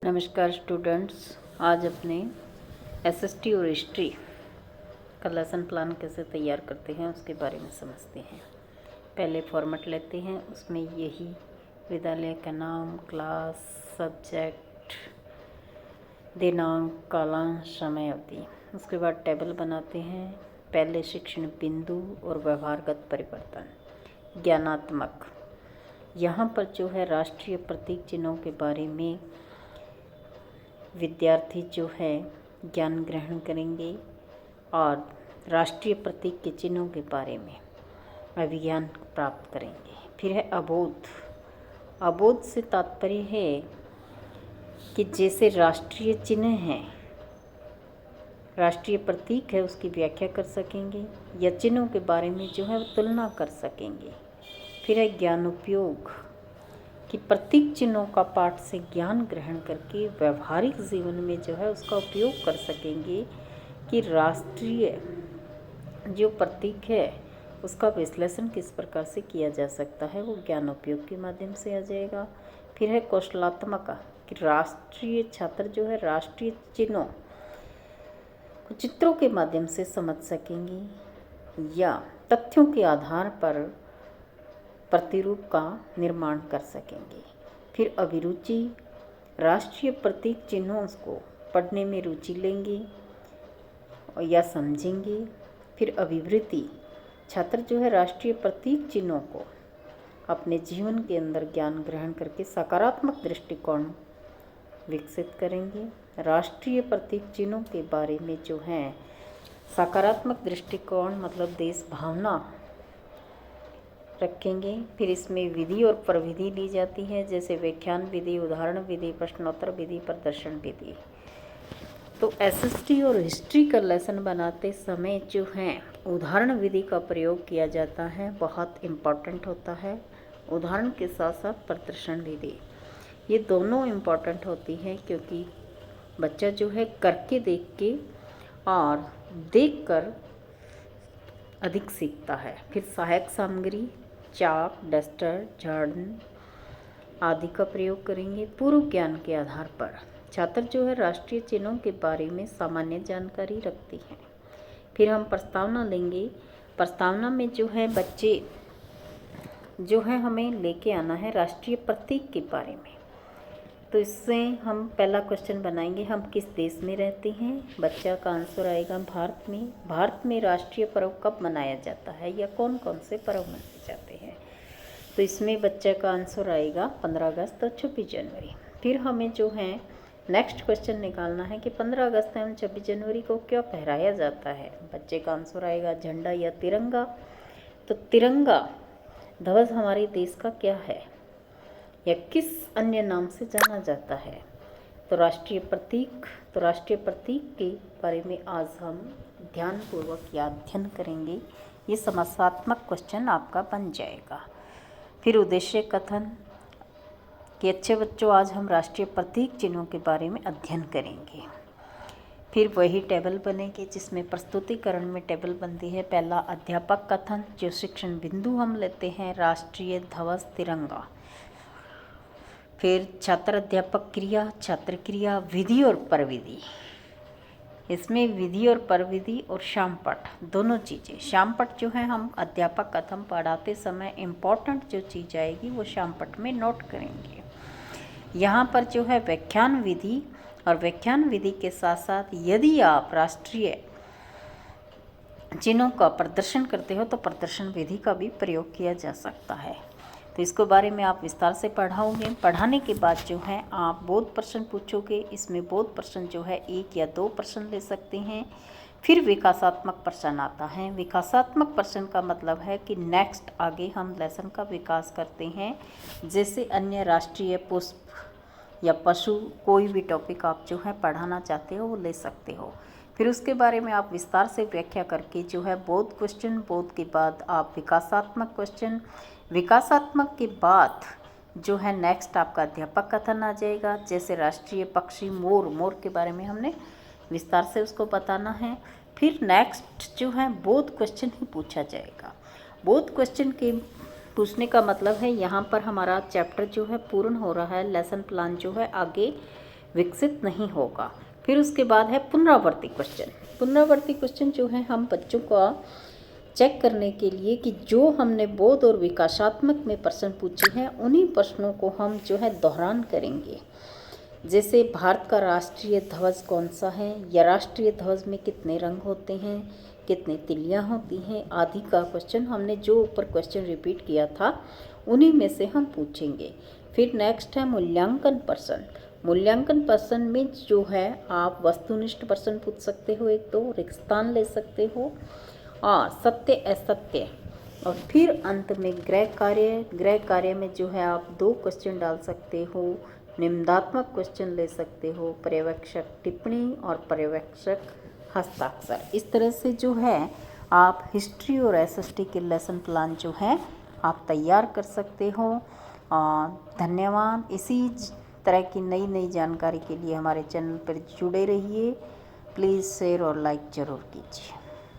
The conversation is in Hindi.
नमस्कार स्टूडेंट्स, आज अपने एसएसटी और हिस्ट्री का लेसन प्लान कैसे तैयार करते हैं उसके बारे में समझते हैं। पहले फॉर्मेट लेते हैं, उसमें यही विद्यालय का नाम, क्लास, सब्जेक्ट, दिनांक, कालांश, समय अवधि। उसके बाद टेबल बनाते हैं। पहले शिक्षण बिंदु और व्यवहारगत परिवर्तन। ज्ञानात्मक, यहाँ पर जो है राष्ट्रीय प्रतीक चिन्हों के बारे में विद्यार्थी जो है ज्ञान ग्रहण करेंगे और राष्ट्रीय प्रतीक के चिन्हों के बारे में अभिज्ञान प्राप्त करेंगे। फिर है अबोध। अबोध से तात्पर्य है कि जैसे राष्ट्रीय चिन्ह हैं, राष्ट्रीय प्रतीक है, उसकी व्याख्या कर सकेंगे या चिन्हों के बारे में जो है वो तुलना कर सकेंगे। फिर है ज्ञानोपयोग कि प्रतीक चिन्हों का पाठ से ज्ञान ग्रहण करके व्यवहारिक जीवन में जो है उसका उपयोग कर सकेंगे कि राष्ट्रीय जो प्रतीक है उसका विश्लेषण किस प्रकार से किया जा सकता है, वो ज्ञानोपयोग के माध्यम से आ जाएगा। फिर है कौशलात्मक कि राष्ट्रीय छात्र जो है राष्ट्रीय चिन्हों को चित्रों के माध्यम से समझ सकेंगे या तथ्यों के आधार पर प्रतिरूप का निर्माण कर सकेंगे। फिर अभिरुचि, राष्ट्रीय प्रतीक चिन्हों को पढ़ने में रुचि लेंगे या समझेंगे। फिर अभिवृत्ति, छात्र जो है राष्ट्रीय प्रतीक चिन्हों को अपने जीवन के अंदर ज्ञान ग्रहण करके सकारात्मक दृष्टिकोण विकसित करेंगे। राष्ट्रीय प्रतीक चिन्हों के बारे में जो है सकारात्मक दृष्टिकोण मतलब देश भावना रखेंगे। फिर इसमें विधि और प्रविधि ली जाती है, जैसे व्याख्यान विधि, उदाहरण विधि, प्रश्नोत्तर विधि, प्रदर्शन विधि। तो एसएसटी और हिस्ट्री का लेसन बनाते समय जो है उदाहरण विधि का प्रयोग किया जाता है, बहुत इम्पॉर्टेंट होता है। उदाहरण के साथ साथ प्रदर्शन विधि, ये दोनों इम्पॉर्टेंट होती हैं क्योंकि बच्चा जो है करके देख के और देख कर अधिक सीखता है। फिर सहायक सामग्री, चाक, डस्टर, झाड़ू आदि का प्रयोग करेंगे। पूर्व ज्ञान के आधार पर छात्र जो है राष्ट्रीय चिन्हों के बारे में सामान्य जानकारी रखती हैं। फिर हम प्रस्तावना लेंगे। प्रस्तावना में जो है बच्चे जो है हमें लेके आना है राष्ट्रीय प्रतीक के बारे में। तो इससे हम पहला क्वेश्चन बनाएंगे, हम किस देश में रहते हैं। बच्चा का आंसर आएगा भारत में। भारत में राष्ट्रीय पर्व कब मनाया जाता है या कौन कौन से पर्व मनाए जाते हैं। तो इसमें बच्चे का आंसर आएगा 15 अगस्त और 26 जनवरी। फिर हमें जो है नेक्स्ट क्वेश्चन निकालना है कि 15 अगस्त एवं 26 जनवरी को क्या पहराया जाता है। बच्चे का आंसर आएगा झंडा या तिरंगा। तो तिरंगा ध्वज हमारे देश का क्या है या किस अन्य नाम से जाना जाता है। तो राष्ट्रीय प्रतीक के बारे में आज हम ध्यानपूर्वक या अध्ययन करेंगे। ये समस्यात्मक क्वेश्चन आपका बन जाएगा। फिर उद्देश्य कथन कि अच्छे बच्चों आज हम राष्ट्रीय प्रतीक चिन्हों के बारे में अध्ययन करेंगे। फिर वही टेबल बनेगी जिसमें प्रस्तुतिकरण में टेबल बनती है। पहला अध्यापक कथन, जो शिक्षण बिंदु हम लेते हैं राष्ट्रीय ध्वज तिरंगा। फिर छात्र अध्यापक क्रिया, छात्र क्रिया, विधि और प्रविधि। इसमें विधि और प्रविधि और श्यामपट दोनों चीज़ें। श्यामपट जो है हम अध्यापक कथन पढ़ाते समय इम्पोर्टेंट जो चीज़ आएगी वो श्यामपट में नोट करेंगे। यहाँ पर जो है व्याख्यान विधि और व्याख्यान विधि के साथ साथ यदि आप राष्ट्रीय चिन्हों का प्रदर्शन करते हो तो प्रदर्शन विधि का भी प्रयोग किया जा सकता है। तो इसके बारे में आप विस्तार से पढ़ाओगे। पढ़ाने के बाद जो है आप बोध प्रश्न पूछोगे। इसमें बोध प्रश्न जो है 1 या 2 प्रश्न ले सकते हैं। फिर विकासात्मक प्रश्न आता है। विकासात्मक प्रश्न का मतलब है कि नेक्स्ट आगे हम लेसन का विकास करते हैं, जैसे अन्य राष्ट्रीय पुष्प या पशु, कोई भी टॉपिक आप जो है पढ़ाना चाहते हो वो ले सकते हो। फिर उसके बारे में आप विस्तार से व्याख्या करके जो है बोध क्वेश्चन, बोध के बाद आप विकासात्मक क्वेश्चन, विकासात्मक के बाद जो है नेक्स्ट आपका अध्यापक कथन आ जाएगा। जैसे राष्ट्रीय पक्षी मोर, मोर के बारे में हमने विस्तार से उसको बताना है। फिर नेक्स्ट जो है बोध क्वेश्चन ही पूछा जाएगा। बोध क्वेश्चन के पूछने का मतलब है यहाँ पर हमारा चैप्टर जो है पूर्ण हो रहा है, लेसन प्लान जो है आगे विकसित नहीं होगा। फिर उसके बाद है पुनरावर्ती क्वेश्चन। पुनरावर्ती क्वेश्चन जो है हम बच्चों का चेक करने के लिए कि जो हमने बोध और विकासात्मक में प्रश्न पूछे हैं उन्हीं प्रश्नों को हम जो है दोहरान करेंगे। जैसे भारत का राष्ट्रीय ध्वज कौन सा है, या राष्ट्रीय ध्वज में कितने रंग होते हैं, कितनी तिलियां होती हैं आदि का क्वेश्चन हमने जो ऊपर क्वेश्चन रिपीट किया था उन्हीं में से हम पूछेंगे। फिर नेक्स्ट है मूल्यांकन प्रश्न। मूल्यांकन प्रश्न में जो है आप वस्तुनिष्ठ प्रश्न पूछ सकते हो, एक तो रिक्त स्थान ले सकते हो, और सत्य असत्य, और फिर अंत में गृह कार्य। गृह कार्य में जो है आप 2 क्वेश्चन डाल सकते हो, निम्नात्मक क्वेश्चन ले सकते हो, पर्यवेक्षक टिप्पणी और पर्यवेक्षक हस्ताक्षर। इस तरह से जो है आप हिस्ट्री और एसएसटी के लेसन प्लान जो है आप तैयार कर सकते हो। धन्यवाद। इसी तरह की नई नई जानकारी के लिए हमारे चैनल पर जुड़े रहिए। प्लीज़ शेयर और लाइक ज़रूर कीजिए।